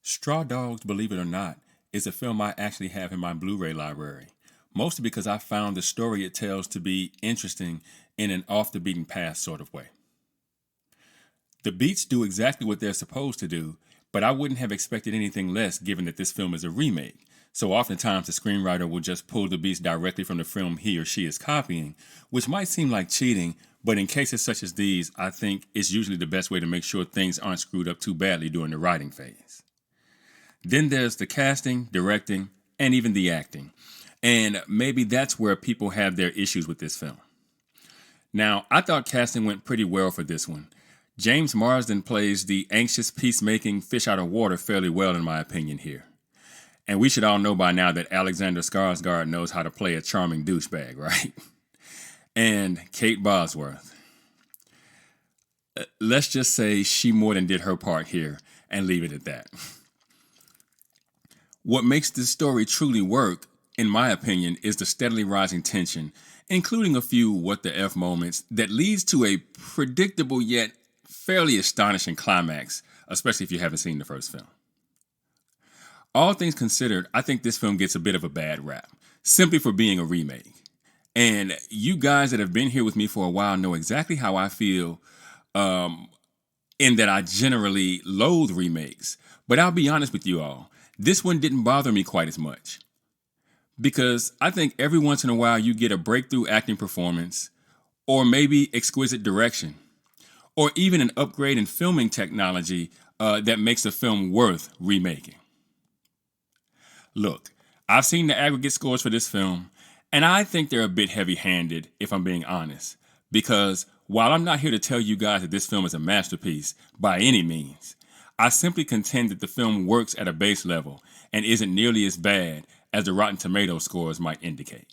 Straw Dogs, believe it or not, is a film I actually have in my Blu-ray library, mostly because I found the story it tells to be interesting in an off-the-beaten-path sort of way. The beats do exactly what they're supposed to do, but I wouldn't have expected anything less given that this film is a remake. So oftentimes the screenwriter will just pull the beats directly from the film he or she is copying, which might seem like cheating, but in cases such as these, I think it's usually the best way to make sure things aren't screwed up too badly during the writing phase. Then there's the casting, directing, and even the acting. And maybe that's where people have their issues with this film. Now, I thought casting went pretty well for this one. James Marsden plays the anxious, peacemaking fish out of water fairly well, in my opinion, here. And we should all know by now that Alexander Skarsgård knows how to play a charming douchebag, right? And Kate Bosworth. Let's just say she more than did her part here and leave it at that. What makes this story truly work, in my opinion, is the steadily rising tension, including a few what the F moments that leads to a predictable yet fairly astonishing climax, especially if you haven't seen the first film. All things considered, I think this film gets a bit of a bad rap, simply for being a remake. And you guys that have been here with me for a while know exactly how I feel, in that I generally loathe remakes. But I'll be honest with you all, this one didn't bother me quite as much. Because I think every once in a while you get a breakthrough acting performance, or maybe exquisite direction, or even an upgrade in filming technology that makes a film worth remaking. Look, I've seen the aggregate scores for this film, and I think they're a bit heavy-handed, if I'm being honest. Because while I'm not here to tell you guys that this film is a masterpiece, by any means, I simply contend that the film works at a base level and isn't nearly as bad as the Rotten Tomatoes scores might indicate.